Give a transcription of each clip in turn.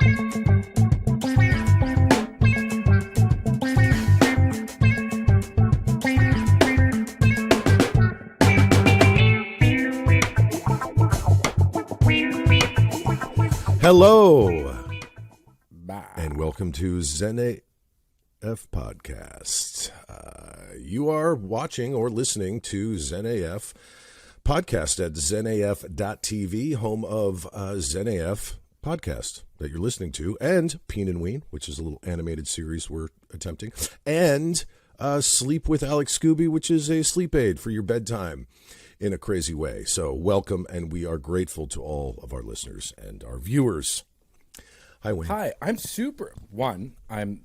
Hello, and welcome to Zen AF Podcast. You are watching or listening to Zen AF Podcast at zenaf.tv, home of Zen AF Podcast that you're listening to, and Peen and Ween, which is a little animated series we're attempting, and Sleep with Alex Skuby, which is a sleep aid for your bedtime in a crazy way. So welcome, and we are grateful to all of our listeners and our viewers. Hi, Wayne. Hi, I'm super. I'm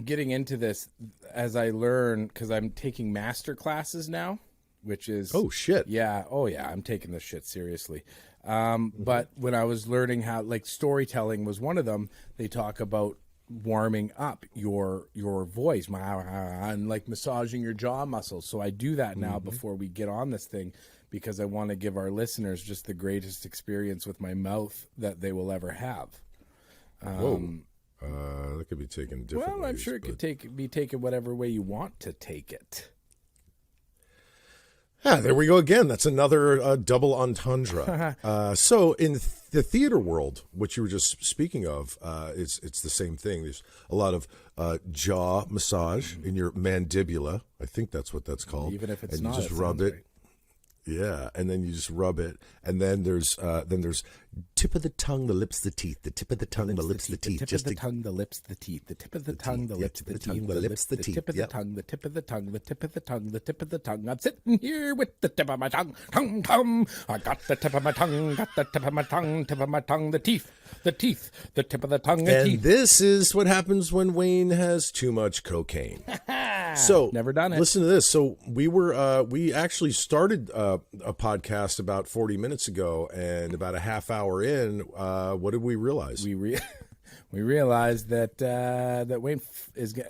getting into this as I learn, because I'm taking master classes now, which is I'm taking this shit seriously. But when I was learning how, like, storytelling was one of them, they talk about warming up your voice and like massaging your jaw muscles. So I do that now before we get on this thing, because I want to give our listeners just the greatest experience with my mouth that they will ever have. That could be taken different ways, I'm sure it could be taken whatever way you want to take it. Yeah, there we go again. That's another double entendre. So in the theater world, which you were just speaking of, it's the same thing. There's a lot of jaw massage in your mandibula. I think that's what that's called. Even if it's and not, you just rub it. Right. Yeah, and then you just rub it, and then there's tip of the tongue, the lips, the teeth. The tip of the tongue, the lips, the teeth. The tip of the tongue, the lips, the teeth. The tip of the tongue, the lips, the teeth. The lips, the teeth. The tip of the tongue, the tip of the tongue, the tip of the tongue, the tip of the tongue. I'm sitting here with the tip of my tongue, tongue. I got the tip of my tongue, got the tip of my tongue, tip of my tongue, the teeth, the tip of the tongue, the teeth. And this is what happens when Wayne has too much cocaine. So never done it. Listen to this. So we actually started a podcast about 40 minutes ago, and about a half hour in, what did we realize? We realized that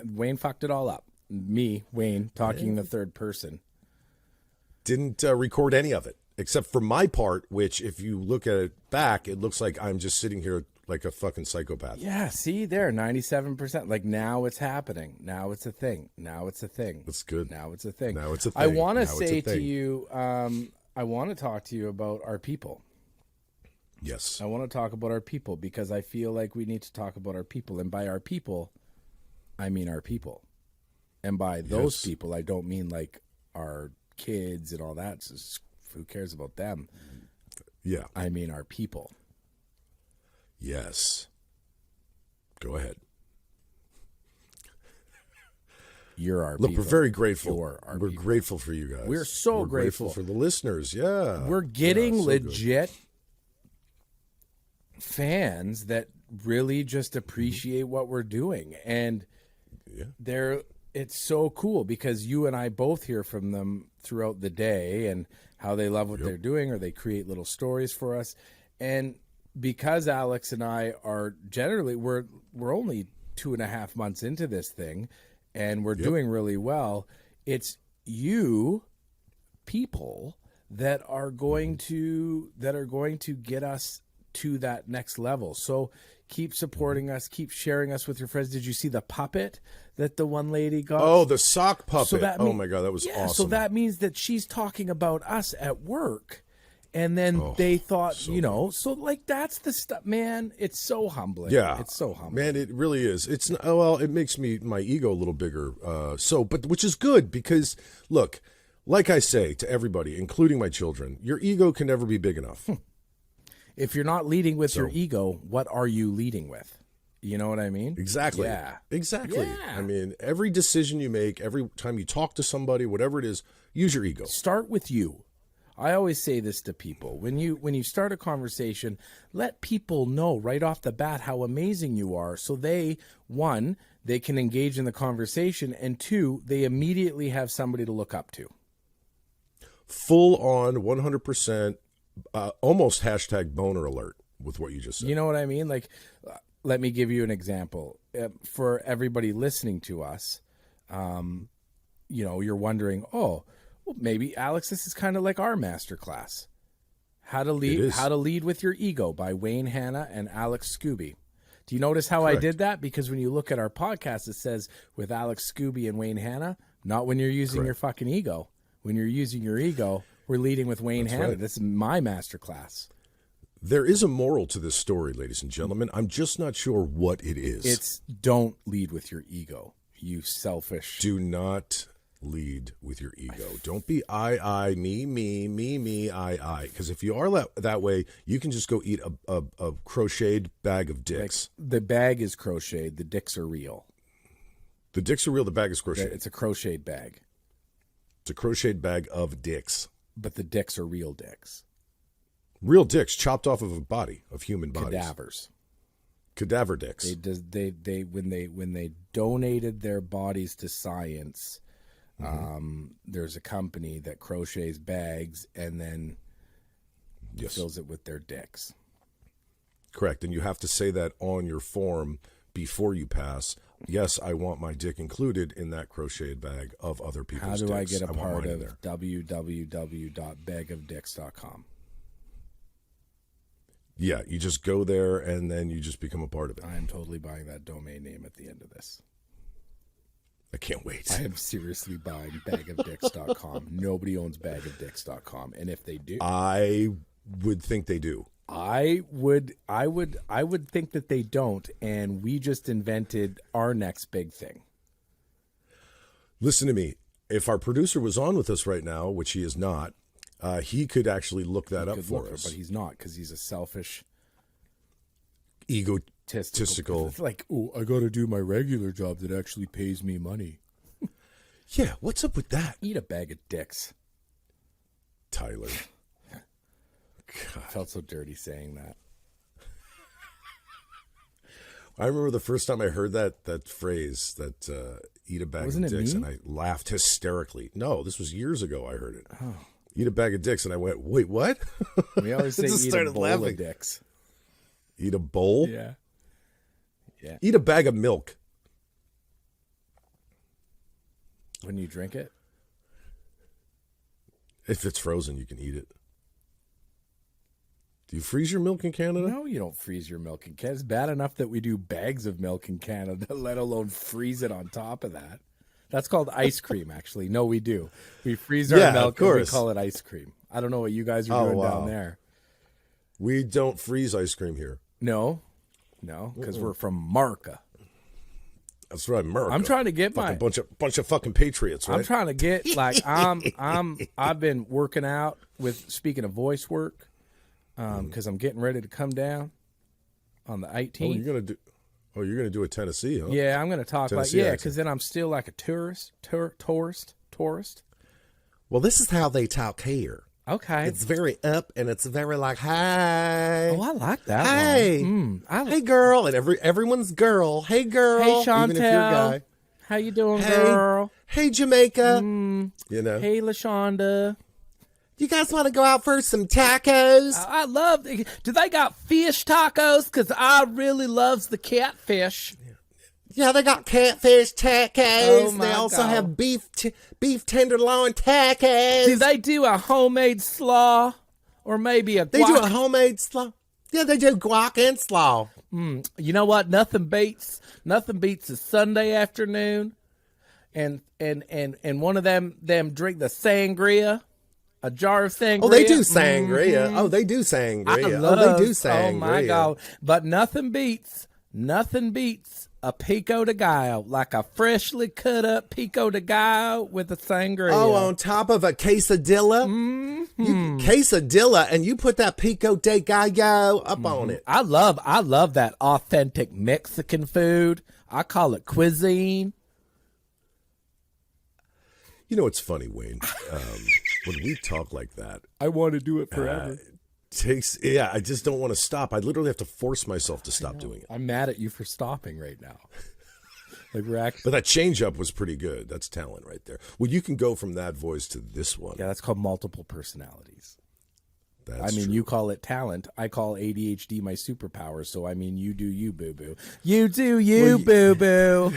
Wayne fucked it all up. Me, Wayne, talking in the third person. Didn't record any of it, except for my part, which if you look at it back, it looks like I'm just sitting here like a fucking psychopath. Yeah, see there, 97%. Like, now it's happening. Now it's a thing. Now it's a thing. That's good. Now it's a thing. Now it's a thing. I want to say to you, I want to talk to you about our people. Yes. I want to talk about our people, because I feel like we need to talk about our people. And by our people, I mean our people. And by those people, I don't mean like our kids and all that. Just, who cares about them? Yeah. I mean our people. Yes. Go ahead. You're our Look, people. we're very grateful. We're people. Grateful for you guys. We're so grateful for the listeners. Yeah. We're getting so legit fans that really just appreciate what we're doing. And it's so cool, because you and I both hear from them throughout the day and how they love what they're doing, or they create little stories for us. And because Alex and I are generally, we're only 2.5 months into this thing, and we're doing really well. It's you people that are going to get us to that next level. So keep supporting us, keep sharing us with your friends. Did you see the puppet that the one lady got? Oh, the sock puppet. So oh my God, that was awesome. So that means that she's talking about us at work. And then they thought, so like, that's the stuff, man. It's so humbling. Yeah. It's so humbling. Man, it really is. It's, well, it makes my ego a little bigger. But which is good, because look, like I say to everybody, including my children, your ego can never be big enough. If you're not leading with your ego, what are you leading with? You know what I mean? Exactly. Yeah. Exactly. Yeah. I mean, every decision you make, every time you talk to somebody, whatever it is, use your ego. Start with you. I always say this to people. When you start a conversation, let people know right off the bat how amazing you are, so they can engage in the conversation, and 2, they immediately have somebody to look up to. Full on 100%, almost hashtag boner alert with what you just said. You know what I mean? Like, let me give you an example. For everybody listening to us, you're wondering, well, maybe, Alex, this is kind of like our masterclass. How to Lead with Your Ego by Wayne Hanna and Alex Skuby. Do you notice how Correct. I did that? Because when you look at our podcast, it says with Alex Skuby and Wayne Hanna, not when you're using your fucking ego. When you're using your ego, we're leading with Wayne Hanna. Right. This is my masterclass. There is a moral to this story, ladies and gentlemen. I'm just not sure what it is. It's don't lead with your ego, you selfish. Do not lead with your ego. Don't be I, me, I. Because if you are that way, you can just go eat a crocheted bag of dicks. Like, the bag is crocheted. The dicks are real. The dicks are real. The bag is crocheted. It's a crocheted bag. It's a crocheted bag of dicks. But the dicks are real dicks. Real dicks chopped off of a body, of human bodies. Cadavers. Cadaver dicks. They when they donated their bodies to science, there's a company that crochets bags and then fills it with their dicks. Correct. And you have to say that on your form before you pass. Yes, I want my dick included in that crocheted bag of other people's dicks. How do I get a part of www.bagofdicks.com? Yeah, you just go there and then you just become a part of it. I am totally buying that domain name at the end of this. I can't wait. I am seriously buying bagofdicks.com. Nobody owns bagofdicks.com. And if they do, I would think they do. I would think that they don't, and we just invented our next big thing. Listen to me. If our producer was on with us right now, which he is not, he could actually look that up for us. But he's not, because he's a selfish, egotistical. It's like, oh, I got to do my regular job that actually pays me money. Yeah, what's up with that? Eat a bag of dicks, Tyler. God. I felt so dirty saying that. I remember the first time I heard that phrase, that eat a bag of dicks, and I laughed hysterically. No, this was years ago I heard it. Oh. Eat a bag of dicks, and I went, wait, what? We always say eat a bowl of dicks. Eat a bowl? Yeah. Eat a bag of milk. When you drink it? If it's frozen, you can eat it. Do you freeze your milk in Canada? No, you don't freeze your milk in Canada. It's bad enough that we do bags of milk in Canada, let alone freeze it on top of that. That's called ice cream, actually. No, we do. We freeze our milk and we call it ice cream. I don't know what you guys are doing down there. We don't freeze ice cream here. No, because we're from Marca. That's right, America. I'm trying to get bunch of fucking patriots, right? I'm trying to get I've been working out with, speaking of voice work, because I'm getting ready to come down on the 18th. You're gonna do a Tennessee, huh? Yeah, I'm gonna talk Tennessee because then I'm still like a tourist. Well, this is how they talk here. Okay, it's very up and it's very like, hey. Oh, I like that. Hey, hey, girl, and everyone's girl. Hey, girl. Hey, Chantel. Even if you're a guy. How you doing, girl? Hey, Jamaica. You know. Hey, LaShonda. You guys want to go out for some tacos? I love. Do they got fish tacos? Because I really loves the catfish. Yeah, they got catfish tacos. They also have beef tenderloin tacos. Do they do a homemade slaw, or maybe a? They do a homemade slaw. Yeah, they do guac and slaw. You know what? Nothing beats a Sunday afternoon, and one of them drink the sangria. A jar of sangria. Oh, they do sangria. Oh, they do sangria. They do sangria. Oh, my God. But nothing beats a pico de gallo, like a freshly cut up pico de gallo with a sangria. Oh, on top of a quesadilla? Quesadilla, and you put that pico de gallo up on it. I love that authentic Mexican food. I call it cuisine. You know, it's funny, Wayne. When we talk like that, I want to do it forever. I just don't want to stop. I literally have to force myself to stop doing it. I'm mad at you for stopping right now. But that change up was pretty good. That's talent right there. Well, you can go from that voice to this one. Yeah, that's called multiple personalities. That's true. You call it talent. I call ADHD my superpower. So, you do you, boo-boo. You do you, boo-boo.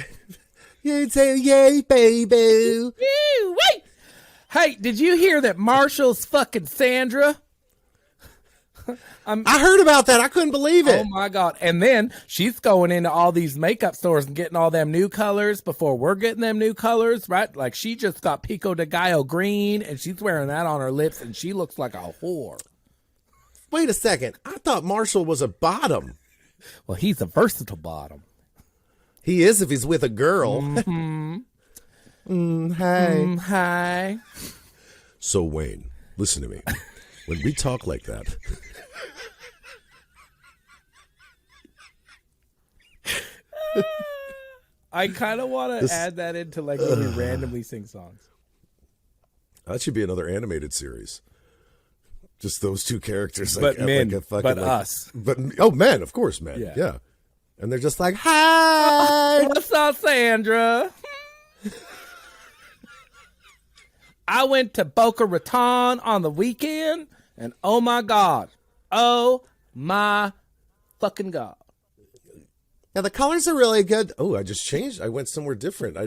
You do you, boo-boo. Wait. Hey, did you hear that Marshall's fucking Sandra? I heard about that. I couldn't believe it. Oh my God. And then she's going into all these makeup stores and getting all them new colors before we're getting them new colors, right? Like she just got Pico de Gallo green and she's wearing that on her lips and she looks like a whore. Wait a second. I thought Marshall was a bottom. Well, he's a versatile bottom. He is if he's with a girl. Hi. Hi. So, Wayne, listen to me. When we talk like that, I kind of want to add that into like when we randomly sing songs. That should be another animated series. Just those two characters. But like, men, like a fucking, but like, us. But, oh, men, of course, men. Yeah. And they're just like, hi. What's up, Sandra? I went to Boca Raton on the weekend, and oh my God. Oh my fucking God. Yeah, the colors are really good. Oh, I just changed. I went somewhere different. I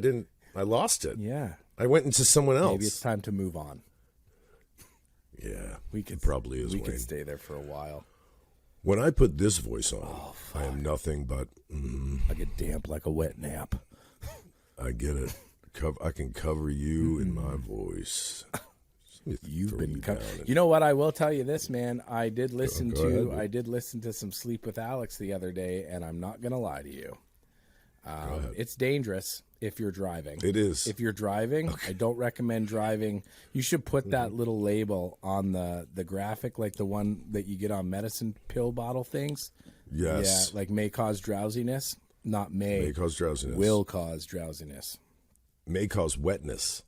lost it. Yeah. I went into someone else. Maybe it's time to move on. Yeah. We could probably is. We Wayne. could stay there for a while. When I put this voice on, I am nothing but. I get damp like a wet nap. I get it. I can cover you in my voice. You've been you know what? I will tell you this, man. I did listen to some Sleep with Alex the other day, and I'm not gonna lie to you. It's dangerous if you're driving. It is. If you're driving, I don't recommend driving. You should put that little label on the graphic, like the one that you get on medicine pill bottle things. Yes. Yeah, like may cause drowsiness. Not may. May cause drowsiness. Will cause drowsiness. May cause wetness.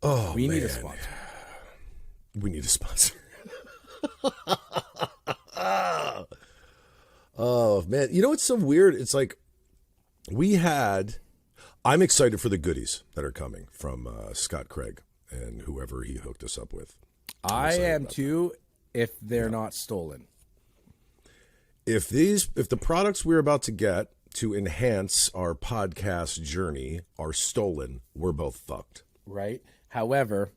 Oh, we man. need a sponsor. We need a sponsor. Oh, man. You know what's so weird? It's like I'm excited for the goodies that are coming from Scott Craig and whoever he hooked us up with. I am too, if they're not stolen. If the products we're about to get to enhance our podcast journey are stolen, we're both fucked. Right? However,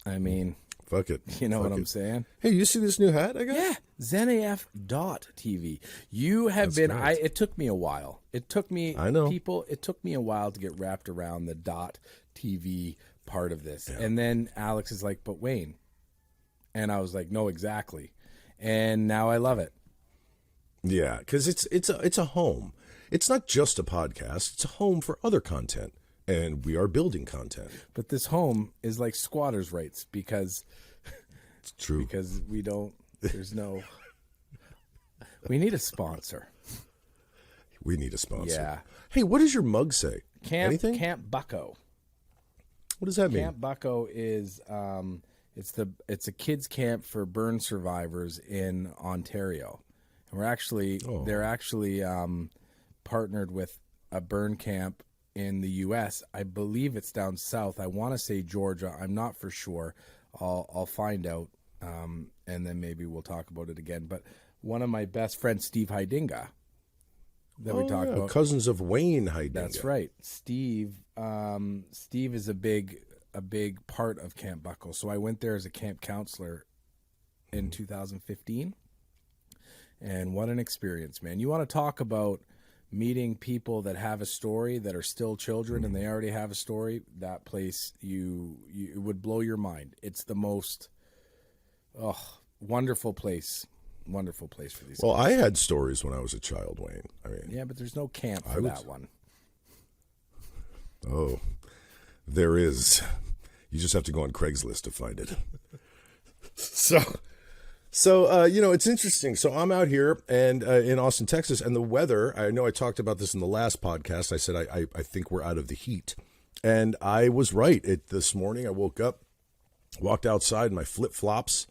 I mean, fuck it. You know what I'm saying? Hey, you see this new hat I got? Yeah, ZenAF.TV. You have been. Nice. It took me a while. It took me. I know. It took me a while to get wrapped around the .TV part of this, and then Alex is like, "But Wayne," and I was like, "No, exactly," and now I love it. Yeah, because it's a home. It's not just a podcast. It's a home for other content. And we are building content. But this home is like squatters' rights because it's true. Because there's no we need a sponsor. We need a sponsor. Yeah. Hey, what does your mug say? Anything? Camp Bucko. What does that mean? Camp Bucko is it's a kids camp for burn survivors in Ontario. And they're actually partnered with a burn camp in the U.S. I believe it's down south. I want to say Georgia. I'm not for sure. I'll find out, and then maybe we'll talk about it again. But one of my best friends, Steve Heidinga, that we talked about. Cousins of Wayne Heidinga. That's right. Steve is a big part of Camp Bucko. So I went there as a camp counselor in 2015. And what an experience, man. You want to talk about meeting people that have a story, that are still children, and they already have a story. That place, it would blow your mind. It's the most wonderful place for these Well, kids. I had stories when I was a child, Wayne. I mean, yeah, but there's no camp for that one. Oh, there is. You just have to go on Craigslist to find it. So, it's interesting. So I'm out here and in Austin, Texas, and the weather, I know I talked about this in the last podcast. I said, I think we're out of the heat. And I was right. This morning I woke up, walked outside in my flip-flops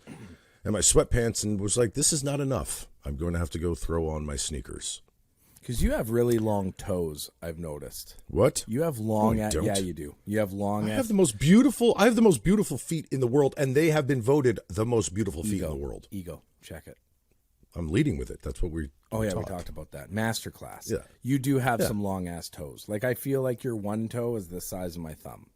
and my sweatpants and was like, this is not enough. I'm going to have to go throw on my sneakers. Because you have really long toes, I've noticed. What? You have long. Yeah, you do. You have long. I have the most beautiful feet in the world, and they have been voted the most beautiful feet in the world. Ego, check it. I'm leading with it. That's what we. Oh yeah, we talked about that. Masterclass. Yeah. You do have some long ass toes. Like I feel like your one toe is the size of my thumb.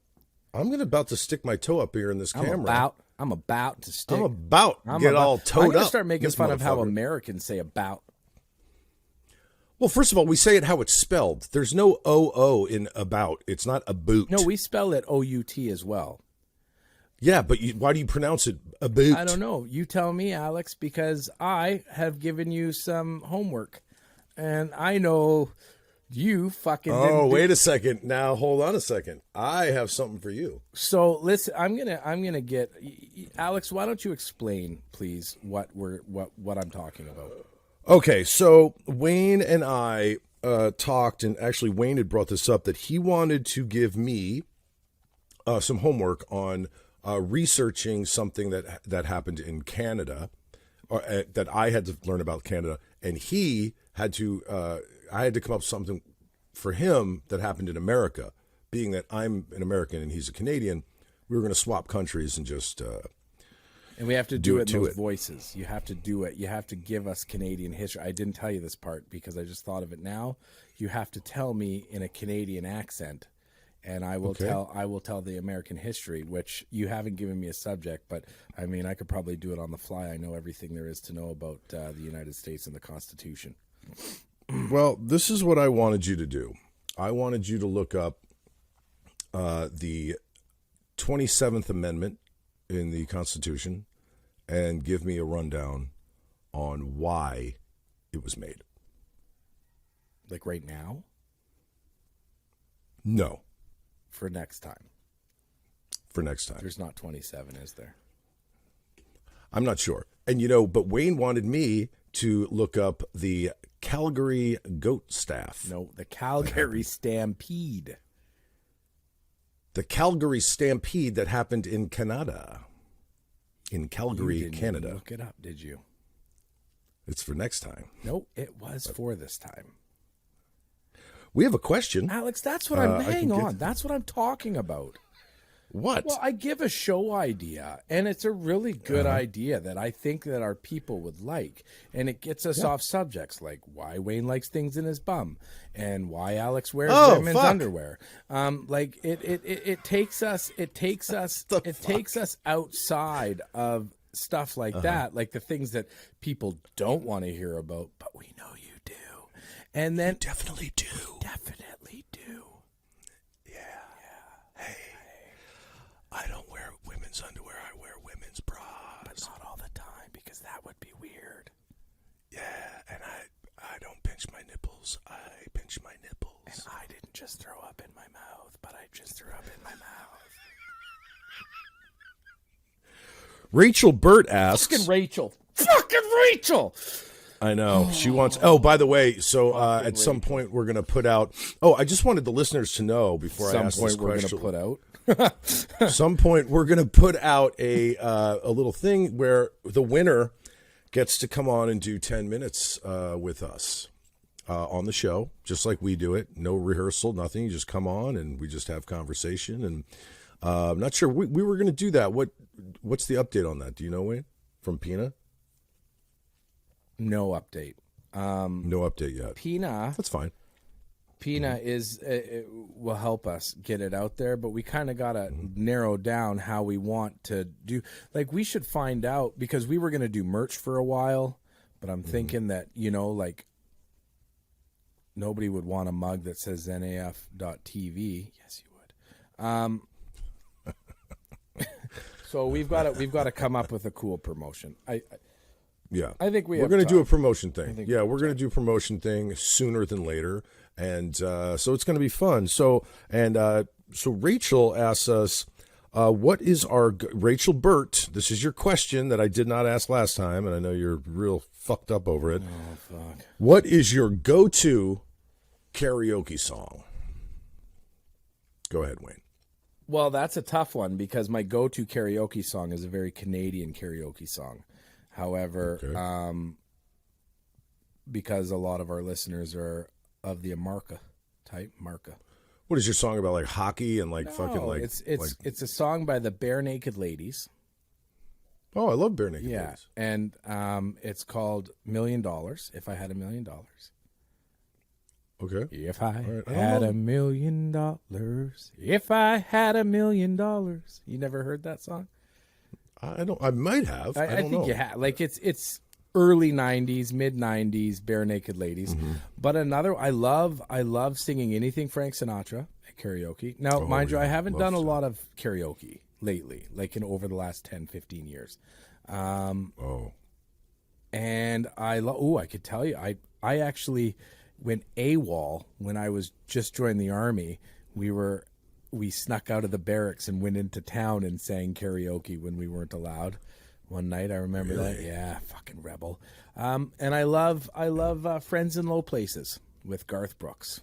I'm about to stick my toe up here in this camera. I'm about to stick. I'm all toed up. I'm gonna start making fun of how Americans say about. Well, first of all, we say it how it's spelled. There's no O in about. It's not a boot. No, we spell it O-U-T as well. Yeah, but why do you pronounce it a boot? I don't know. You tell me, Alex, because I have given you some homework, and I know you fucking. Wait a second. Now hold on a second. I have something for you. So listen, I'm gonna get Alex. Why don't you explain, please, what I'm talking about? Okay, so Wayne and I talked, and actually Wayne had brought this up that he wanted to give me some homework on researching something that happened in Canada, or that I had to learn about Canada, and he had to. I had to come up with something for him that happened in America. Being that I'm an American and he's a Canadian, we were going to swap countries and just. And we have to do it in those voices. You have to do it. You have to give us Canadian history. I didn't tell you this part because I just thought of it now. You have to tell me in a Canadian accent, and I will tell the American history, which you haven't given me a subject, but I mean I could probably do it on the fly. I know everything there is to know about the United States and the Constitution. Well, this is what I wanted you to do. I wanted you to look up the 27th Amendment in the Constitution and give me a rundown on why it was made. Like right now? No. For next time. For next time. There's not 27, is there? I'm not sure. And but Wayne wanted me to look up the Calgary goat staff. No, the Calgary Stampede. The Calgary Stampede that happened in Canada. In Calgary, you didn't Canada. Even look it up, did you? It's for next time. No, it was for this time. We have a question. Alex, that's what I'm hang on. That's what I'm talking about. What? Well, I give a show idea, and it's a really good idea that I think that our people would like, and it gets us off subjects like why Wayne likes things in his bum and why Alex wears women's underwear. Like it takes us outside of stuff like that, like the things that people don't want to hear about, but we know you do, and then you definitely do. Definitely do. I don't wear women's underwear. I wear women's bras. But not all the time, because that would be weird. Yeah, and I don't pinch my nipples. I pinch my nipples. And I didn't just throw up in my mouth, but I just threw up in my mouth. Rachel Burt asks. Fucking Rachel! I know. She wants... Oh, by the way, so at some point we're going to put out... Oh, I just wanted the listeners to know before I ask this question. We're going to put out... Some point we're going to put out a little thing where the winner gets to come on and do 10 minutes with us on the show, just like we do it. No rehearsal, nothing. You just come on and we just have conversation. And I'm not sure. We were going to do that. What's the update on that? Do you know, Wayne? From Pina? No update. No update yet. Pina. That's fine. Pina will help us get it out there, but we kind of got to narrow down how we want to do. Like, we should find out, because we were going to do merch for a while, but I'm thinking that, like, nobody would want a mug that says NAF.TV. Yes, you would. So we've got to come up with a cool promotion. Yeah, I think we're going to do a promotion thing. Yeah, we're going to do a promotion thing sooner than later, and so it's going to be fun. So Rachel asks us, what is our Rachel Burt? This is your question that I did not ask last time, and I know you're real fucked up over it. Oh fuck! What is your go-to karaoke song? Go ahead, Wayne. Well, that's a tough one, because my go-to karaoke song is a very Canadian karaoke song. However, because a lot of our listeners are of the Amarca type, Marca. What is your song about, like hockey and like fucking like? It's a song by the Bare Naked Ladies. Oh, I love Bare Naked Yeah, Ladies. and it's called $1 Million. If I had $1 million. Okay. If I right, had $1 million. If I had $1 million. You never heard that song? I don't. I might have. I don't think know. you have. Like it's early '90s, mid '90s, Bare Naked Ladies. But another, I love singing anything Frank Sinatra at karaoke. Now, mind you, I haven't done a lot of karaoke lately, like over the last 10, 15 years. And I could tell you, I actually went AWOL when I was just joined the Army. We snuck out of the barracks and went into town and sang karaoke when we weren't allowed. One night, I remember that. Yeah, fucking rebel. And I love Friends in Low Places with Garth Brooks.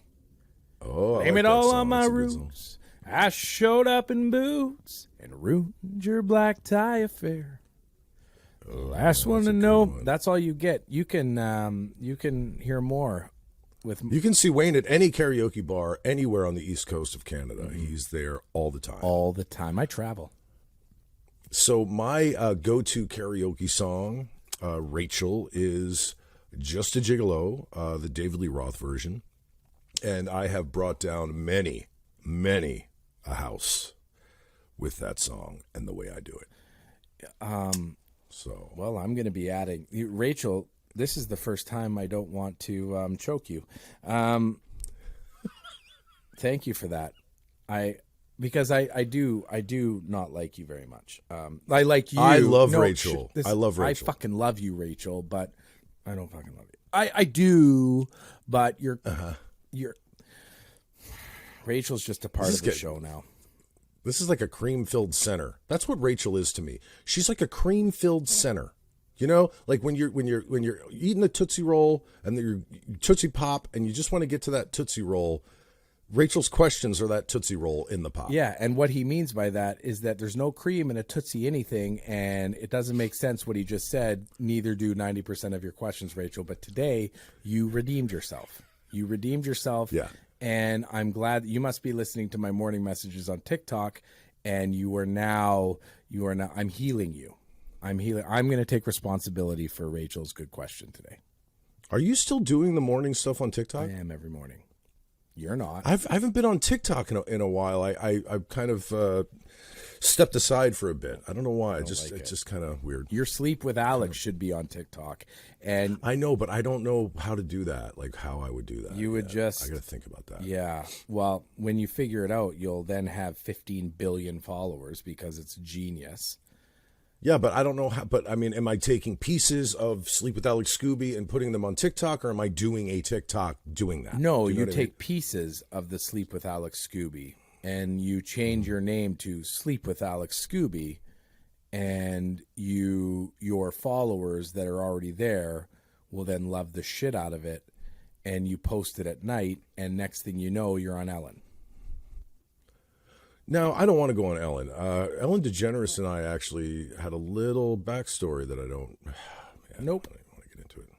Oh, Blame it all on my roots. I showed up in boots and ruined your black tie affair. Last one to know. That's all you get. You can hear more. You can see Wayne at any karaoke bar anywhere on the east coast of Canada. He's there all the time. All the time. I travel. So my go-to karaoke song, Rachel, is Just a Gigolo, the David Lee Roth version. And I have brought down many a house with that song and the way I do it. Well, I'm going to be adding Rachel. This is the first time I don't want to choke you. Thank you for that. Because I do not like you very much. I like you. I love Rachel. I love Rachel. I fucking love you, Rachel, but I don't fucking love you. I do, but you're Rachel's just a part of the show now. This is like a cream-filled center. That's what Rachel is to me. She's like a cream-filled center. You know, like when you're eating a Tootsie Roll and you're Tootsie Pop and you just want to get to that Tootsie Roll. Rachel's questions are that Tootsie Roll in the pop. Yeah, and what he means by that is that there's no cream in a Tootsie anything, and it doesn't make sense what he just said. Neither do 90% of your questions, Rachel. But today, you redeemed yourself. Yeah. And I'm glad you must be listening to my morning messages on TikTok, and you are now. I'm healing you. I'm going to take responsibility for Rachel's good question today. Are you still doing the morning stuff on TikTok? I am every morning. You're not. I haven't been on TikTok in a while. I've kind of stepped aside for a bit. I don't know why. It's just kind of weird. Your Sleep with Alex should be on TikTok, and I know, but I don't know how to do that. Like how I would do that. You would I got to think about that. Yeah. Well, when you figure it out, you'll then have 15 billion followers because it's genius. Yeah, but I don't know how. But I mean, am I taking pieces of Sleep with Alex Skuby and putting them on TikTok, or am I doing a TikTok doing that? No, you take pieces of the Sleep with Alex Skuby and you change your name to Sleep with Alex Skuby, and your followers that are already there will then love the shit out of it, and you post it at night, and next thing you know, you're on Ellen. Now, I don't want to go on Ellen. Ellen DeGeneres and I actually had a little backstory that I don't... Nope. I don't want to get into it.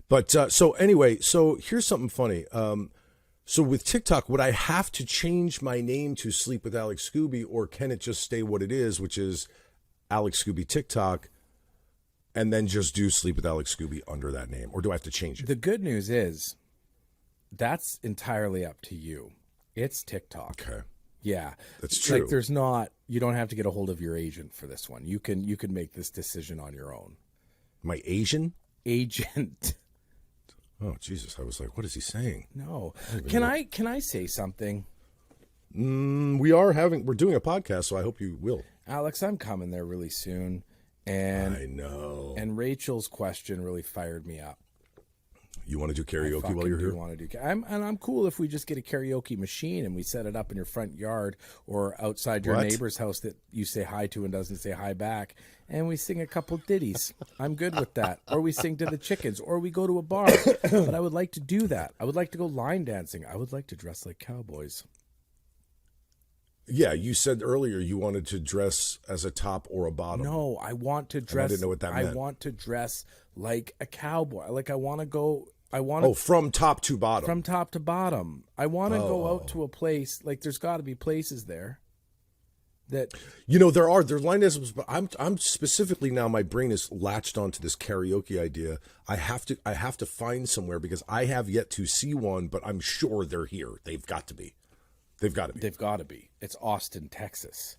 But, so anyway, so here's something funny. So with TikTok, would I have to change my name to Sleep with Alex Skuby, or can it just stay what it is, which is Alex Skuby TikTok, and then just do Sleep with Alex Skuby under that name? Or do I have to change it? The good news is that's entirely up to you. It's TikTok. Okay. Yeah, that's true. Like you don't have to get a hold of your agent for this one. You can make this decision on your own. My agent? Oh, Jesus. I was like, what is he saying? No. Can I say something? We're doing a podcast, so I hope you will. Alex, I'm coming there really soon. And I know. And Rachel's question really fired me up. You want to do karaoke while you're here? I'm cool if we just get a karaoke machine and we set it up in your front yard or outside your neighbor's house that you say hi to and doesn't say hi back, and we sing a couple ditties. I'm good with that. Or we sing to the chickens, or we go to a bar. But I would like to do that. I would like to go line dancing. I would like to dress like cowboys. Yeah, you said earlier you wanted to dress as a top or a bottom. No, I want to dress. I didn't know what that meant. I want to dress like a cowboy. Like I want to go. From top to bottom. From top to bottom. I want to go out to a place. Like there's got to be places there. that There line items, but I'm specifically now, my brain is latched onto this karaoke idea. I have to find somewhere because I have yet to see one, but I'm sure they're here. They've got to be. They've got to be. It's Austin, Texas.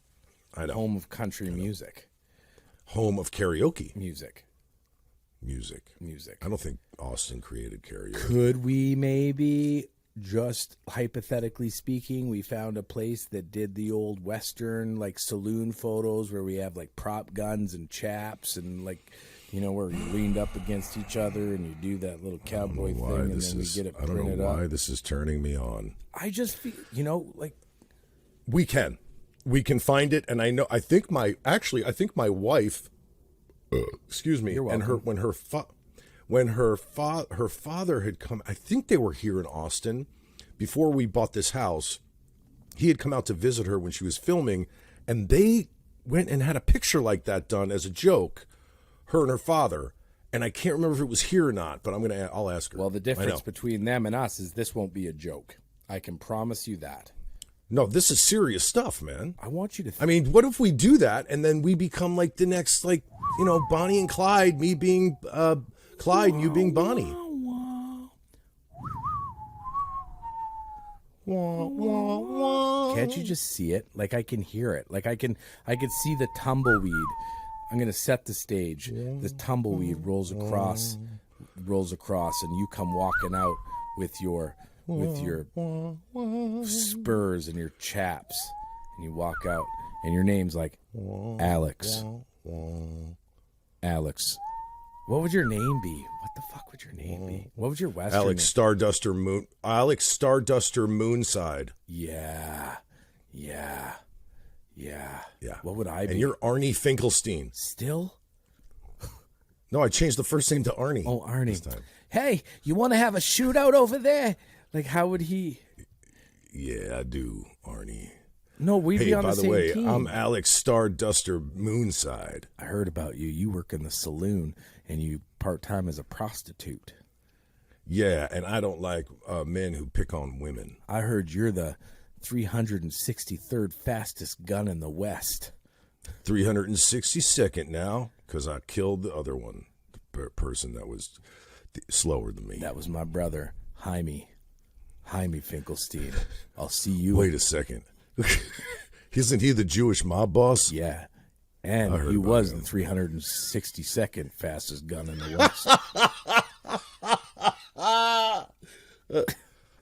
I know. Home of country music. Home of karaoke Music. I don't think Austin created karaoke. Could we maybe, just hypothetically speaking, we found a place that did the old Western, like, saloon photos where we have, like, prop guns and chaps and, like, where you leaned up against each other and you do that little cowboy thing and then we get it printed up. I don't know why this is turning me on. I just feel, like... We can find it, and I think my wife... excuse me. You're welcome. And when her father had come, I think they were here in Austin before we bought this house. He had come out to visit her when she was filming, and they went and had a picture like that done as a joke, her and her father. And I can't remember if it was here or not, but I'll ask her. Well, the difference between them and us is this won't be a joke. I can promise you that. No, this is serious stuff, man. I want you to think. I mean, what if we do that and then we become like the next, like, Bonnie and Clyde, me being Clyde and you being Bonnie. Can't you just see it? Like, I can hear it. Like, I can see the tumbleweed. I'm going to set the stage. The tumbleweed rolls across, and you come walking out with your spurs and your chaps, and you walk out, and your name's like Alex. Alex. What would your name be? What the fuck would your name be? What would your Western Alex name? Alex Starduster Moonside. Yeah. What would I be? And you're Arnie Finkelstein. Still? No, I changed the first name to Arnie. Oh, Arnie. This time. Hey, you want to have a shootout over there? Like, how would he? Yeah, I do, Arnie. No, we'd be on the same team. By the way, I'm Alex Starduster Moonside. I heard about you. You work in the saloon, and you part-time as a prostitute. Yeah, and I don't like men who pick on women. I heard you're the 363rd fastest gun in the West. 362nd now, because I killed the other one, the person that was slower than me. That was my brother, Jaime Finkelstein. I'll see you. Wait a second. Isn't he the Jewish mob boss? Yeah. And he was the 362nd fastest gun in the West.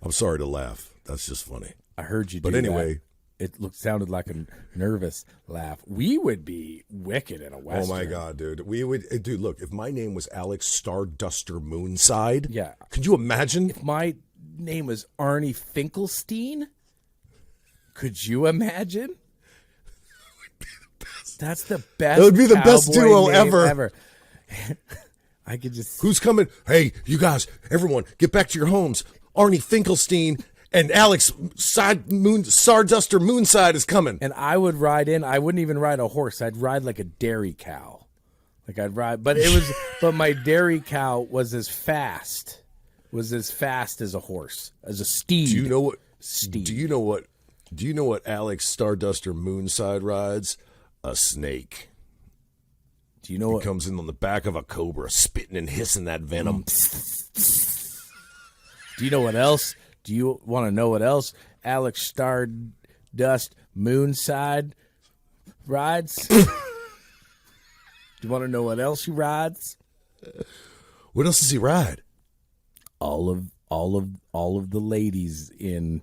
I'm sorry to laugh. That's just funny. I heard you do But anyway. That. It sounded like a nervous laugh. We would be wicked in a Western. Oh, my God, dude. Dude, look, if my name was Alex Starduster Moonside, yeah. Could you imagine? If my name was Arnie Finkelstein, could you imagine? That's the best. That would be the best duo ever. I could just. Who's coming? Hey, you guys, everyone, get back to your homes. Arnie Finkelstein and Alex Starduster Moonside is coming. And I would ride in. I wouldn't even ride a horse. I'd ride like a dairy cow. Like I'd ride, but but my dairy cow was as fast as a horse, as a steed. Do you know what? Steed. Do you know what Alex Starduster Moonside rides? A snake. Do you know what comes in on the back of a cobra, spitting and hissing that venom? Do you know what else? Do you want to know what else Alex Stardust Moonside rides? Do you want to know what else he rides? What else does he ride? All of the ladies in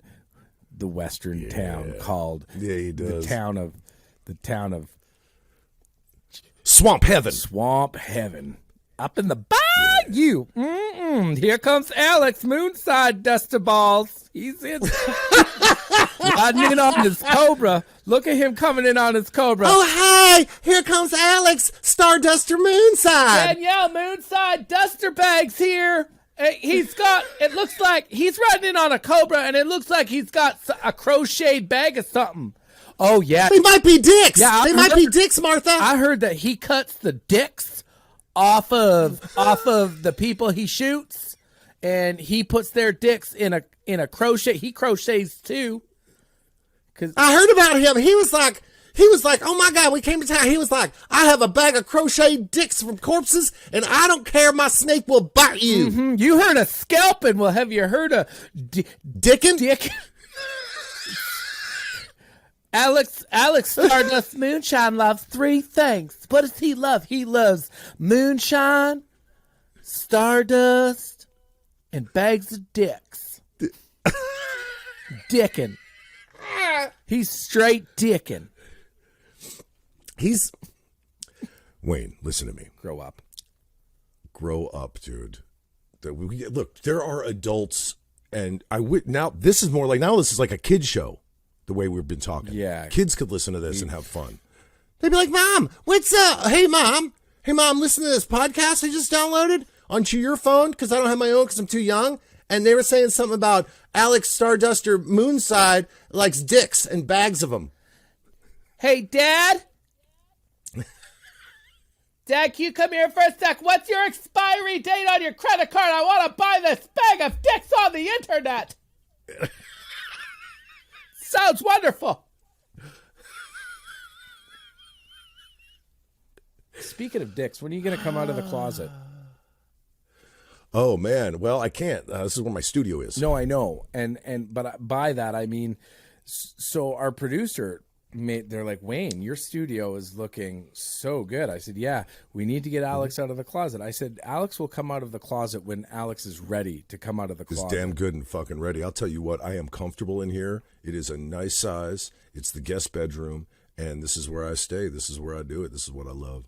the western town called he does. the town of Swamp Heaven. Swamp Heaven. Up in the bayou. Here comes Alex Moonside Duster Balls. He's in riding in on his Cobra. Look at him coming in on his Cobra. Oh, hi! Here comes Alex Starduster Moonside. Danielle Moonside Duster Bags here. It looks like he's riding in on a Cobra, and it looks like he's got a crocheted bag of something. Oh, yeah. They might be dicks. Yeah, they might be dicks, Martha. I heard that he cuts the dicks off of the people he shoots, and he puts their dicks in a crochet. He crochets too. I heard about him. He was like He was like, oh my God, we came to town. He was like, I have a bag of crocheted dicks from corpses, and I don't care. My snake will bite you. Mm-hmm. You heard of scalping. Well, have you heard of Dickin'? Dick? Alex Stardust Moonshine loves 3 things. What does he love? He loves moonshine, stardust, and bags of dicks. Dickin'. He's straight dickin'. Wayne, listen to me. Grow up. Grow up, dude. Look, there are adults, and now this is more like, now this is like a kid show, the way we've been talking. Yeah. Kids could listen to this and have fun. They'd be like, Mom, what's up? Hey, Mom, listen to this podcast I just downloaded onto your phone because I don't have my own because I'm too young. And they were saying something about Alex Stardust or Moonside likes dicks and bags of them. Hey, Dad? Dad, can you come here for a sec? What's your expiry date on your credit card? I want to buy this bag of dicks on the internet. Sounds wonderful. Speaking of dicks, when are you going to come out of the closet? Oh, man. Well, I can't. This is where my studio is. No, I know. But by that, I mean, so our producer, they're like, Wayne, your studio is looking so good. I said, yeah, we need to get Alex out of the closet. I said, Alex will come out of the closet when Alex is ready to come out of the closet. It's damn good and fucking ready. I'll tell you what, I am comfortable in here. It is a nice size. It's the guest bedroom, and this is where I stay. This is where I do it. This is what I love.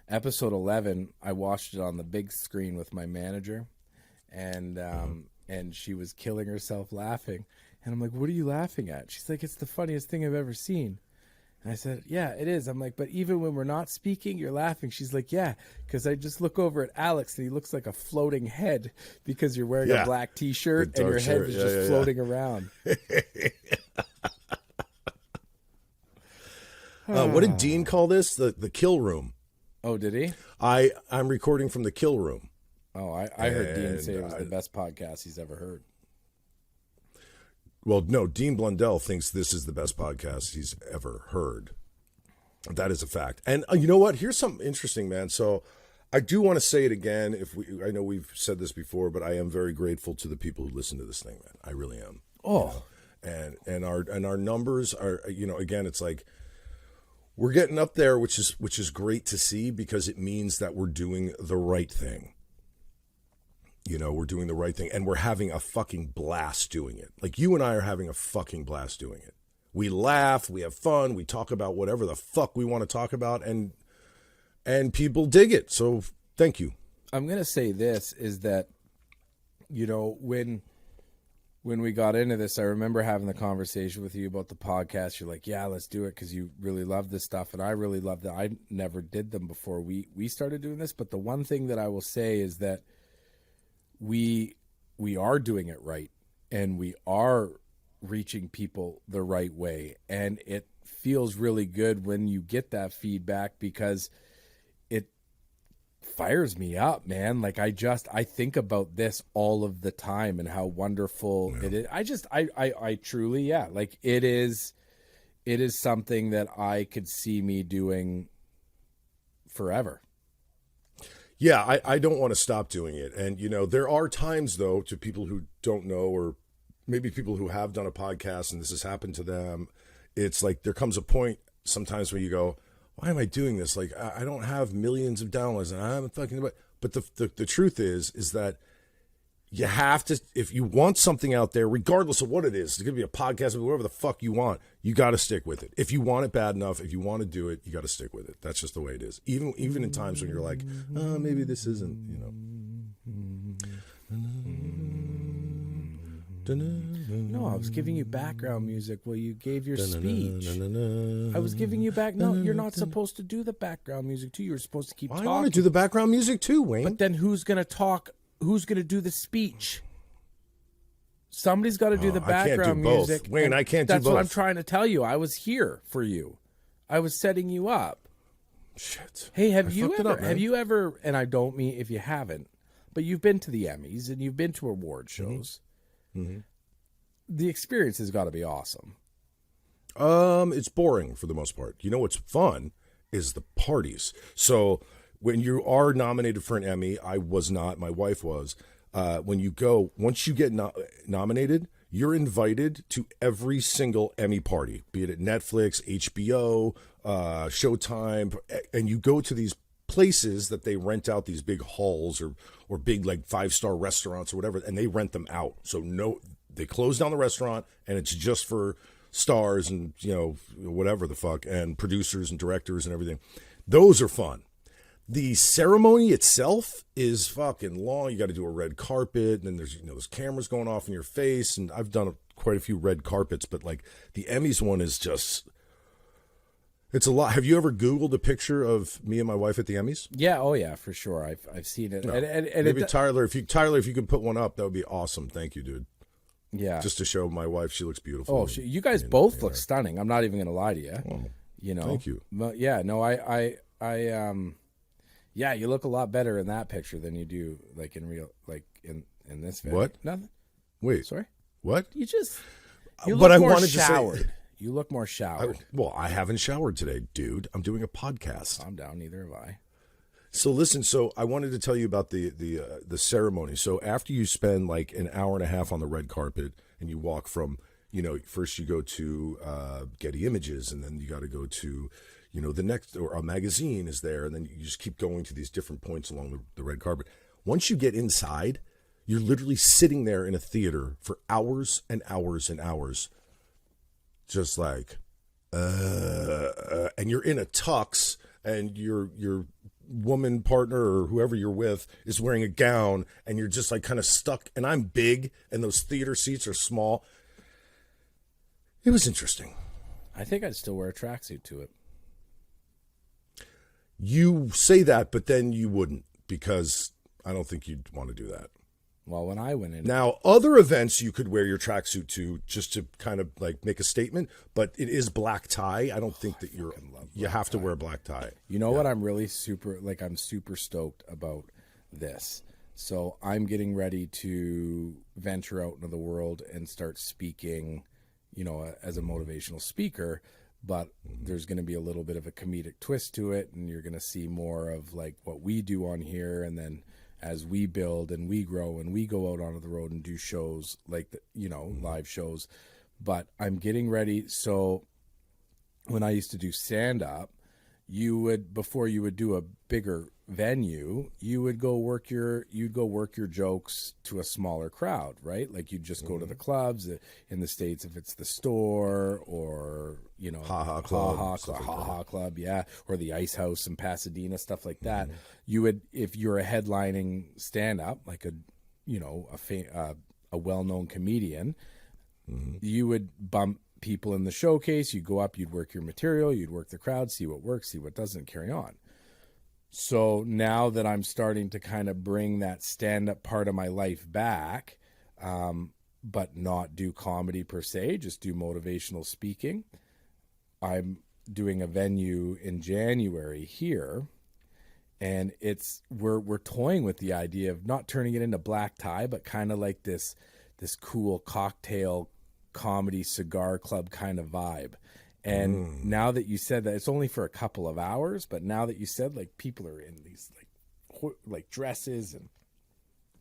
Episode 11, I watched it on the big screen with my manager, and she was killing herself laughing. And I'm like, what are you laughing at? She's like, it's the funniest thing I've ever seen. And I said, yeah, it is. I'm like, but even when we're not speaking, you're laughing. She's like, yeah, because I just look over at Alex, and he looks like a floating head because you're wearing a black T-shirt and your head is just floating around. What did Dean call this? The kill room. Oh, did he? I'm recording from the kill room. Oh, I heard Dean say it was the best podcast he's ever heard. Well, no, Dean Blundell thinks this is the best podcast he's ever heard. That is a fact. And you know what? Here's something interesting, man. So I do want to say it again. I know we've said this before, but I am very grateful to the people who listen to this thing, man. I really am. Oh, you know? And our numbers are, again, it's like we're getting up there, which is great to see because it means that we're doing the right thing. We're doing the right thing, and we're having a fucking blast doing it. Like, you and I are having a fucking blast doing it. We laugh, we have fun, we talk about whatever the fuck we want to talk about, and people dig it. So thank you. I'm going to say this is that, when we got into this, I remember having the conversation with you about the podcast. You're like, yeah, let's do it because you really love this stuff, and I really love that. I never did them before we started doing this, but the one thing that I will say is that we are doing it right, and we are reaching people the right way, and it feels really good when you get that feedback because it fires me up, man. Like I think about this all of the time and how wonderful it is. I truly, like it is something that I could see me doing forever. Yeah, I don't want to stop doing it. And, there are times, though, to people who don't know, or maybe people who have done a podcast and this has happened to them, it's like there comes a point sometimes where you go, why am I doing this? Like, I don't have millions of downloads and I'm fucking... But the truth is that you have to, if you want something out there, regardless of what it is, it's going to be a podcast, whatever the fuck you want, you got to stick with it. If you want it bad enough, if you want to do it, you got to stick with it. That's just the way it is. Even in times when you're like, maybe this isn't, No, I was giving you background music while you gave your speech. I was giving you No, you're not supposed to do the background music too. You're supposed to keep talking. I want to do the background music too, Wayne. But then who's going to talk? Who's going to do the speech? Somebody's got to do the background music. Wayne, I can't do both. That's what I'm trying to tell you. I was here for you. I was setting you up. Shit. Hey, have you ever, and I don't mean if you haven't, but you've been to the Emmys and you've been to award shows. Mm-hmm. The experience has got to be awesome. It's boring for the most part. You know what's fun is the parties. So when you are nominated for an Emmy, I was not, my wife was. When you go, once you get nominated, you're invited to every single Emmy party, be it at Netflix, HBO, Showtime, and you go to these places that they rent out these big halls or big like 5-star restaurants or whatever, and they rent them out. So they close down the restaurant and it's just for stars and, you know, whatever the fuck, and producers and directors and everything. Those are fun. The ceremony itself is fucking long. You got to do a red carpet, and then there's, you know, those cameras going off in your face. And I've done quite a few red carpets, but like the Emmys one is just, it's a lot. Have you ever Googled a picture of me and my wife at the Emmys? Yeah. Oh yeah, for sure. I've seen it. No. And maybe Tyler, if you could put one up, that would be awesome. Thank you, dude. Yeah. Just to show my wife, she looks beautiful. Oh, you guys both look stunning. I'm not even going to lie to you. Oh, you know. Thank you. But yeah, no, yeah, you look a lot better in that picture than you do like in real, like in this video. What? Nothing. Wait. Sorry. What? You look but I more wanted showered. to say, you look more showered. I haven't showered today, dude. I'm doing a podcast. Calm down. Neither have I. So listen. So I wanted to tell you about the ceremony. So after you spend like an hour and a half on the red carpet, and you walk from, you know, first you go to Getty Images, and then you got to go to, you know, the next, or a magazine is there, and then you just keep going to these different points along the red carpet. Once you get inside, you're literally sitting there in a theater for hours and hours and hours, just like, and you're in a tux, and your woman partner or whoever you're with is wearing a gown, and you're just like kind of stuck. And I'm big, and those theater seats are small. It was interesting. I think I'd still wear a tracksuit to it. You say that, but then you wouldn't, because I don't think you'd want to do that. Well, when I went in. Now, other events you could wear your tracksuit to, just to kind of like make a statement, but it is black tie. I don't think that you have to wear a black tie. You know what? I'm really I'm super stoked about this. So I'm getting ready to venture out into the world and start speaking, you know, as a motivational speaker, but there's going to be a little bit of a comedic twist to it, and you're going to see more of like what we do on here, and then as we build and we grow and we go out onto the road and do shows like live shows. But I'm getting ready. So when I used to do stand up, before you would do a bigger venue, you'd go work your jokes to a smaller crowd, right? Like you'd just go to the clubs in the States, if it's the Store or, you know, Ha Ha Club, yeah, or the Ice House in Pasadena, stuff like that. You would, if you're a headlining stand up, like a well-known comedian, you would bump people in the showcase. You'd go up, you'd work your material, you'd work the crowd, see what works, see what doesn't, carry on. So now that I'm starting to kind of bring that stand-up part of my life back, but not do comedy per se, just do motivational speaking, I'm doing a venue in January here, and we're toying with the idea of not turning it into black tie, but kind of like this cool cocktail comedy cigar club kind of vibe. And now that you said that, it's only for a couple of hours, but now that you said, like, people are in these like dresses and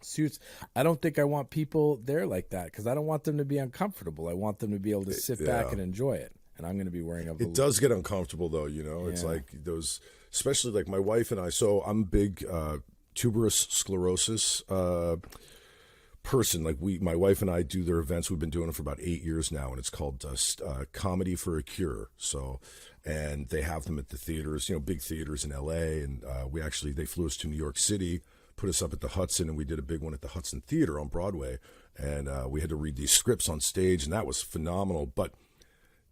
suits, I don't think I want people there like that, because I don't want them to be uncomfortable. I want them to be able to sit back and enjoy it. And I'm going to be wearing It does get uncomfortable though, you know. It's like those, especially like my wife and I. So I'm big tuberous sclerosis person. Like my wife and I do their events. We've been doing it for about 8 years now, and it's called Comedy for a Cure. So, and they have them at the theaters, you know, big theaters in LA. And they flew us to New York City, put us up at the Hudson, and we did a big one at the Hudson Theater on Broadway. And we had to read these scripts on stage, and that was phenomenal. But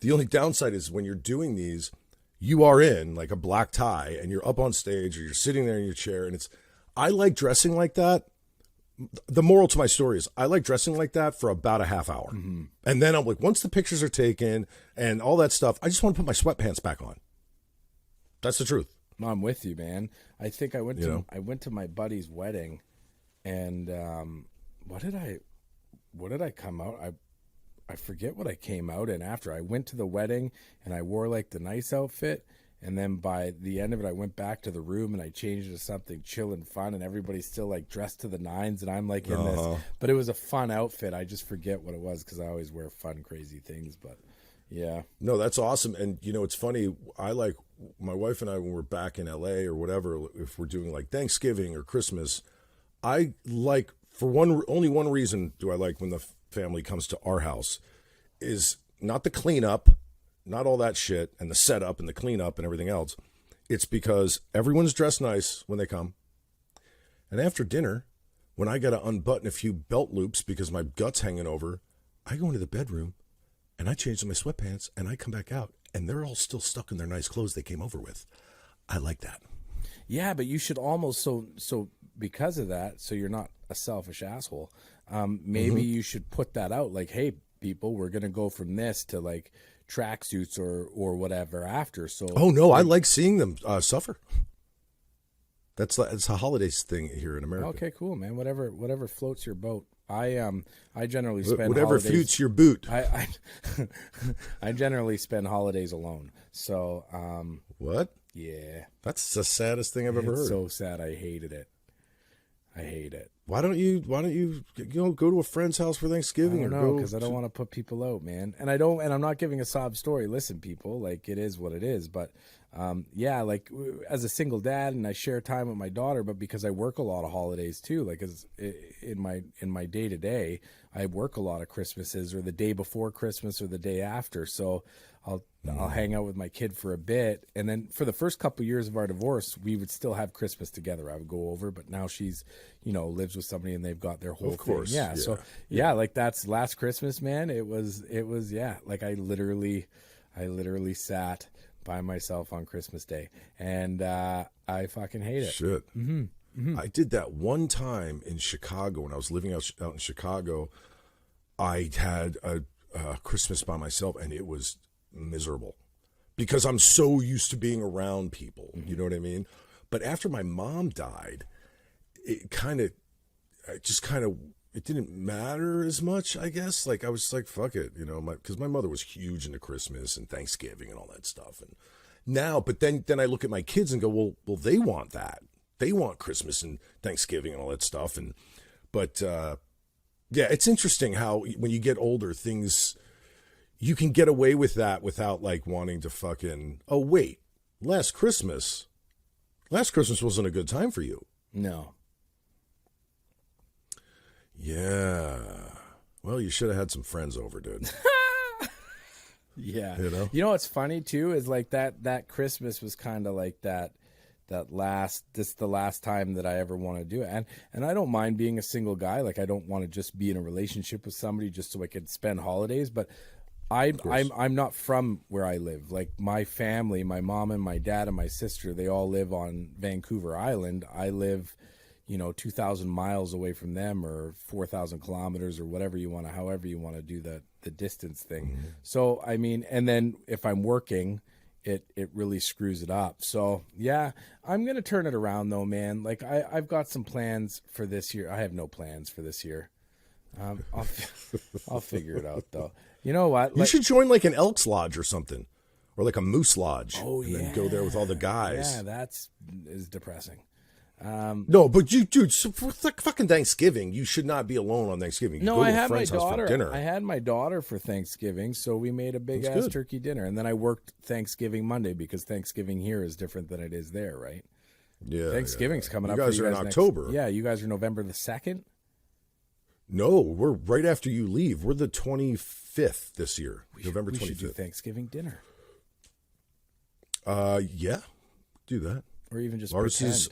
the only downside is when you're doing these, you are in like a black tie, and you're up on stage, or you're sitting there in your chair, and I like dressing like that. The moral to my story is I like dressing like that for about a half hour. And then I'm like, once the pictures are taken and all that stuff, I just want to put my sweatpants back on. That's the truth. No, I'm with you, man. I think I went to my buddy's wedding, and what did I come out? I forget what I came out in after. I went to the wedding and I wore like the nice outfit. And then by the end of it, I went back to the room and I changed to something chill and fun. And everybody's still like dressed to the nines. And I'm like in this. But it was a fun outfit. I just forget what it was because I always wear fun, crazy things. But yeah. No, that's awesome. And, you know, it's funny. I like my wife and I, when we're back in LA or whatever, if we're doing like Thanksgiving or Christmas, I like, only one reason do I like when the family comes to our house is not the cleanup, not all that shit, and the setup and the cleanup and everything else. It's because everyone's dressed nice when they come. And after dinner, when I got to unbutton a few belt loops because my gut's hanging over, I go into the bedroom and I change to my sweatpants and I come back out and they're all still stuck in their nice clothes they came over with. I like that. Yeah, but you should almost, so because of that, so you're not a selfish asshole, maybe you should put that out like, hey, people, we're going to go from this to like tracksuits or whatever after. So oh no, I like seeing them suffer. That's a holidays thing here in America. Okay, cool, man. Whatever floats your boat. I generally spend whatever holidays, floats your boot. I generally spend holidays alone. So what? Yeah, that's the saddest thing I've ever heard. So sad. I hated it. I hate it. Why don't you go to a friend's house for Thanksgiving? I don't know, because I don't want to put people out, man. And I'm not giving a sob story. Listen, people, like it is what it is. But yeah, like as a single dad, and I share time with my daughter, but because I work a lot of holidays too, like as in my day to day, I work a lot of Christmases or the day before Christmas or the day after. So I'll hang out with my kid for a bit, and then for the first couple of years of our divorce, we would still have Christmas together. I would go over, but now she's, lives with somebody and they've got their whole thing. Yeah. So yeah, like that's last Christmas, man. It was yeah. Like I literally sat by myself on Christmas Day, and I fucking hate it. Shit. I did that one time in Chicago when I was living out in Chicago. I had a Christmas by myself, and it was miserable because I'm so used to being around people. You know what I mean? But after my mom died, it didn't matter as much, I guess. Like I was like, fuck it, because my mother was huge into Christmas and Thanksgiving and all that stuff. And now, but then I look at my kids and go, well, they want that. They want Christmas and Thanksgiving and all that stuff. But yeah, it's interesting how when you get older, you can get away with that without like wanting to fucking, oh wait, last Christmas wasn't a good time for you. No. Yeah. Well, you should have had some friends over, dude. Yeah. You know what's funny too is like that Christmas was kind of like this the last time that I ever want to do it. And I don't mind being a single guy. Like I don't want to just be in a relationship with somebody just so I could spend holidays, but I'm not from where I live. Like my family, my mom and my dad and my sister, they all live on Vancouver Island. I live, 2,000 miles away from them, or 4,000 kilometers, or however you want to do the distance thing. Mm-hmm. So, I mean, and then if I'm working, it really screws it up. So yeah, I'm going to turn it around though, man. Like I've got some plans for this year. I have no plans for this year. I'll figure it out though. You know what? You should join like an Elks Lodge or something, or like a Moose Lodge. Oh, and then go there with all the guys. Yeah, is depressing. No, but dude, for fucking Thanksgiving, you should not be alone on Thanksgiving. No, I had my daughter. For dinner. I had my daughter for Thanksgiving, so we made a big ass turkey dinner, and then I worked Thanksgiving Monday because Thanksgiving here is different than it is there, right? Yeah, Thanksgiving's coming up. You guys are in October. Yeah, you guys are November the 2nd. No, we're right after you leave. We're the 25th this year, November 25th. We should do Thanksgiving dinner. Yeah, do that. Or even just pretend.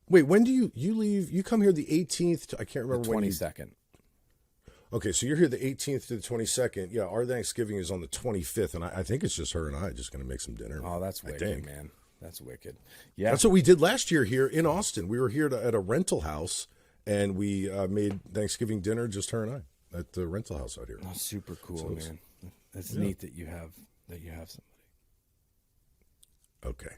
Wait, when do you leave? You come here the 18th to, I can't remember when. 22nd. Okay, so you're here the 18th to the 22nd. Yeah, our Thanksgiving is on the 25th, and I think it's just her and I just going to make some dinner. Oh, that's wicked, man. That's wicked. Yeah. That's what we did last year here in Austin. We were here at a rental house, and we made Thanksgiving dinner, just her and I, at the rental house out here. Oh, super cool, man. It's neat that you have somebody. Okay.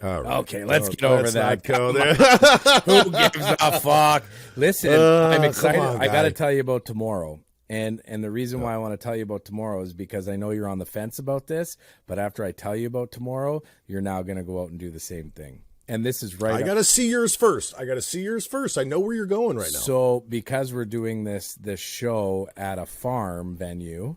All right. Okay, let's get over that. Go there. Who gives a fuck? Listen, I'm excited. I got to tell you about tomorrow. And the reason why I want to tell you about tomorrow is because I know you're on the fence about this, but after I tell you about tomorrow, you're now going to go out and do the same thing. And this is right. I got to see yours first. I know where you're going right now. So because we're doing this show at a farm venue,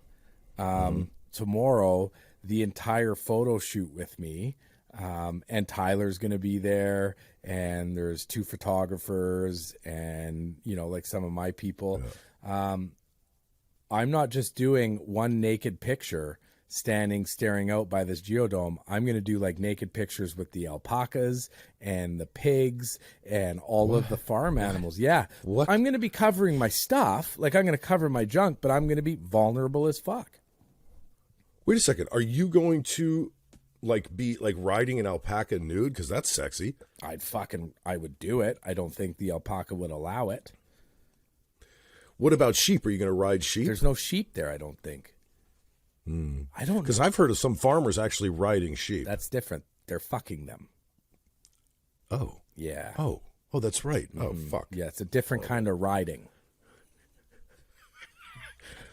tomorrow, the entire photo shoot with me, and Tyler's going to be there, and there's 2 photographers and, like some of my people. Yeah. I'm not just doing one naked picture staring out by this geodome. I'm going to do like naked pictures with the alpacas and the pigs and all of the farm animals. Yeah. What? I'm going to be covering my stuff. Like, I'm going to cover my junk, but I'm going to be vulnerable as fuck. Wait a second. Are you going to be riding an alpaca nude? Because that's sexy. I would do it. I don't think the alpaca would allow it. What about sheep? Are you going to ride sheep? There's no sheep there, I don't think. I don't know. Because I've heard of some farmers actually riding sheep. That's different. They're fucking them. Oh. Yeah. Oh, that's right. Oh, fuck. Yeah, it's a different kind of riding.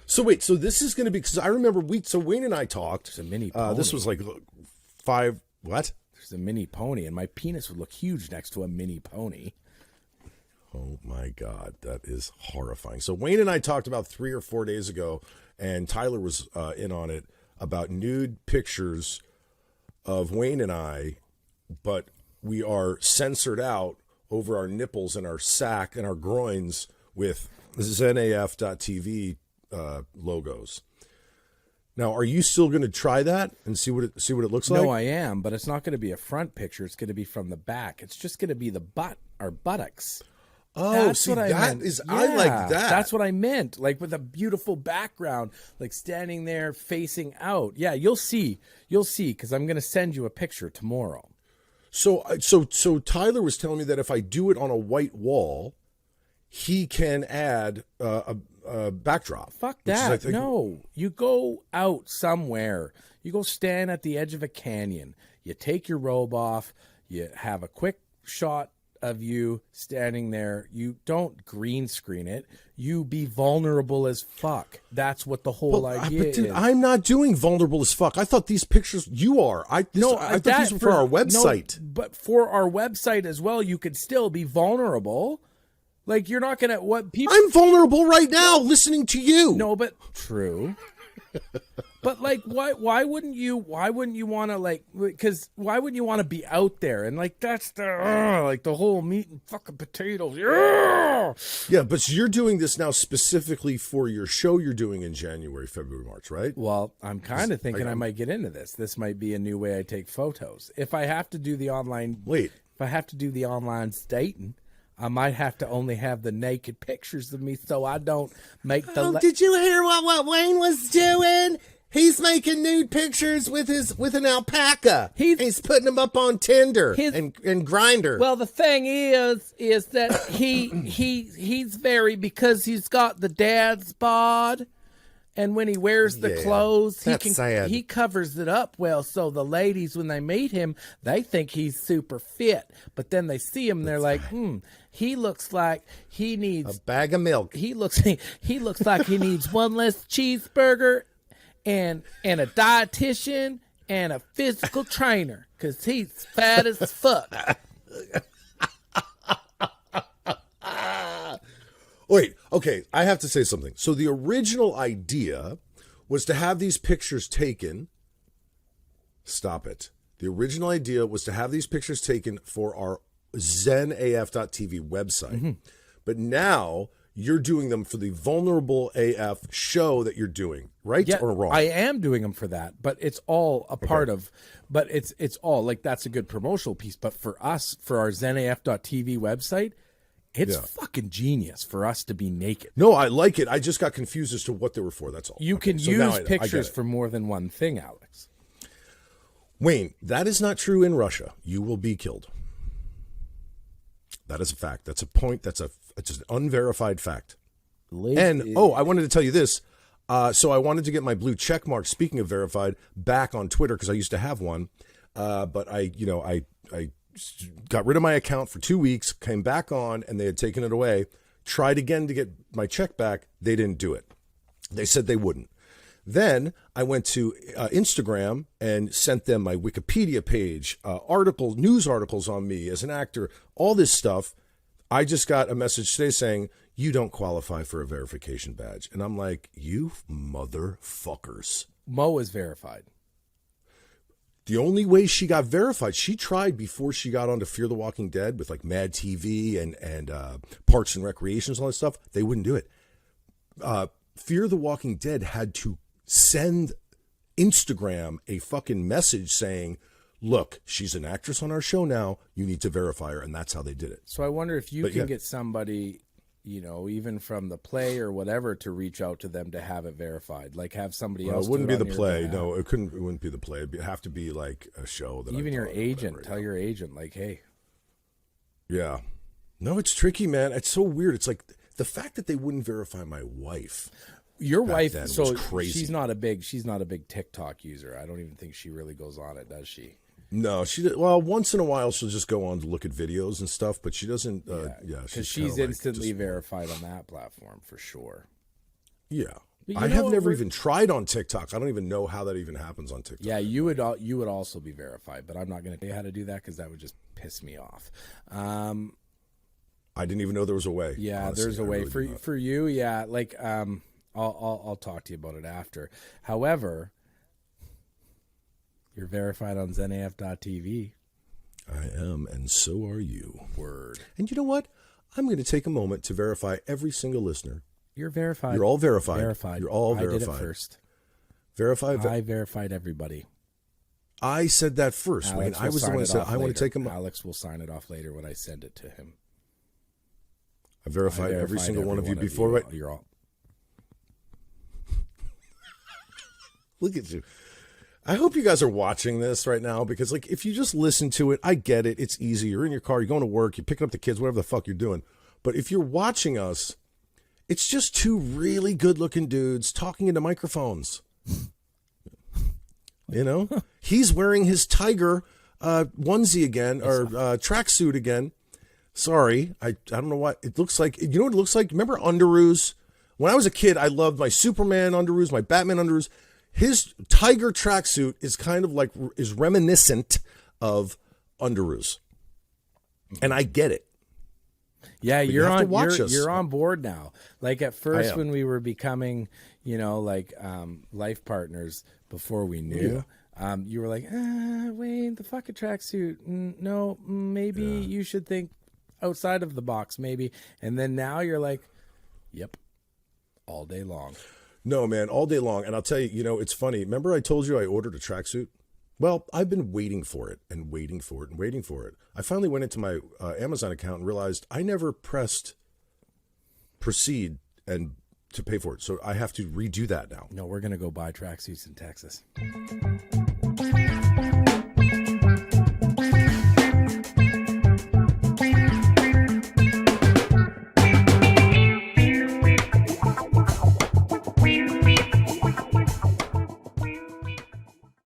So wait, so this is going to be, because I remember Wayne and I talked. There's a mini pony. This was like 5, what? There's a mini pony, and my penis would look huge next to a mini pony. Oh my God, that is horrifying. So Wayne and I talked about 3 or 4 days ago, and Tyler was in on it, about nude pictures of Wayne and I, but we are censored out over our nipples and our sack and our groins with ZenAF.tv logos. Now, are you still going to try that and see what it looks like? No, I am, but it's not going to be a front picture. It's going to be from the back. It's just going to be the our buttocks. Oh, that's see, what I meant. I like that. That's what I meant. Like with a beautiful background, like standing there facing out. Yeah, you'll see, because I'm going to send you a picture tomorrow. So Tyler was telling me that if I do it on a white wall, he can add a backdrop. Fuck that. No, you go out somewhere. You go stand at the edge of a canyon. You take your robe off. You have a quick shot of you standing there. You don't green screen it. You be vulnerable as fuck. That's what the whole idea is. I'm not doing vulnerable as fuck. I thought these pictures, you are. I thought these were for our website. No, but for our website as well, you could still be vulnerable. Like, you're not going to, I'm vulnerable right now listening to you. No, but true. But like, why wouldn't you want to, because why wouldn't you want to be out there? And like, that's the whole meat and fucking potatoes. Yeah, but you're doing this now specifically for your show you're doing in January, February, March, right? Well, I'm kind of thinking I might get into this. This might be a new way I take photos. If I have to do the online, dating, I might have to only have the naked pictures of me so I don't make the... Did you hear what Wayne was doing? He's making nude pictures with an alpaca. He's putting them up on Tinder and Grindr. Well, the thing is that he's very, because he's got the dad's bod, and when he wears the clothes, he covers it up well. So the ladies, when they meet him, they think he's super fit, but then they see him, and they're like, he looks like he needs a bag of milk. He looks like he needs one less cheeseburger and a dietitian and a physical trainer, because he's fat as fuck. Wait, okay, I have to say something. So the original idea was to have these pictures taken. Stop it. The original idea was to have these pictures taken for our ZenAF.tv website. Mm-hmm. But now you're doing them for the Vulnerable AF show that you're doing, right? Yeah, or wrong? I am doing them for that, but it's all a part of, but it's all, like, that's a good promotional piece. But for us, for our ZenAF.tv website, it's fucking genius for us to be naked. No, I like it. I just got confused as to what they were for. That's all. You can use pictures for more than one thing, Alex. Wayne, that is not true in Russia. You will be killed. That is a fact. That's a point. It's just an unverified fact. And, I wanted to tell you this. So I wanted to get my blue check mark, speaking of verified, back on Twitter, because I used to have one. But I got rid of my account for 2 weeks, came back on, and they had taken it away. Tried again to get my check back. They didn't do it. They said they wouldn't. Then I went to Instagram and sent them my Wikipedia page, news articles on me as an actor, all this stuff. I just got a message today saying, you don't qualify for a verification badge. And I'm like, you motherfuckers. Mo is verified. The only way she got verified, she tried before she got onto Fear the Walking Dead with like Mad TV and Parks and Recreations and all that stuff. They wouldn't do it. Fear the Walking Dead had to send Instagram a fucking message saying, look, she's an actress on our show now. You need to verify her. And that's how they did it. So I wonder if you can get somebody, you know, even from the play or whatever, to reach out to them to have it verified. Like have somebody else. It wouldn't be the play. No, it wouldn't be the play. It'd have to be like a show. That even your agent, tell your agent, like, hey. Yeah. No, it's tricky, man. It's so weird. It's like the fact that they wouldn't verify my wife. Your wife, so crazy. she's not a big TikTok user. I don't even think she really goes on it, does she? No, well, once in a while she'll just go on to look at videos and stuff, but she doesn't. Because she's instantly verified on that platform for sure. Yeah, I have never even tried on TikTok. I don't even know how that even happens on TikTok. Yeah, you would also be verified, but I'm not going to tell you how to do that because that would just piss me off. I didn't even know there was a way. Yeah, honestly, there's a way for you. Yeah, like I'll talk to you about it after. However, you're verified on ZenAF.tv. I am, and so are you. Word. And you know what? I'm going to take a moment to verify every single listener. You're verified. You're all verified. You're all verified. I did it first. Verified. I verified everybody. I said that first, Wayne. I was the one that said I want to take a moment. Alex will sign it off later when I send it to him. I verified every single one of you before. Right? You're all. Look at you. I hope you guys are watching this right now because, like, if you just listen to it, I get it. It's easy. You're in your car. You're going to work. You're picking up the kids, whatever the fuck you're doing. But if you're watching us, it's just two really good-looking dudes talking into microphones. You know? He's wearing his tiger onesie again, or tracksuit again. Sorry. I don't know what. It looks like. You know what it looks like? Remember underoos? When I was a kid, I loved my Superman underoos, my Batman underoos. His tiger tracksuit is kind of like, is reminiscent of underoos. And I get it. Yeah, you're on board now. Like at first when we were becoming, you know, like life partners before we knew, you were like, Wayne, the fucking tracksuit. No, maybe you should think outside of the box, maybe. And then now you're like, yep, all day long. No, man, all day long. And I'll tell you, you know, it's funny. Remember I told you I ordered a tracksuit? Well, I've been waiting for it and waiting for it and waiting for it. I finally went into my Amazon account and realized I never pressed proceed and to pay for it. So I have to redo that now. No, we're going to go buy tracksuits in Texas.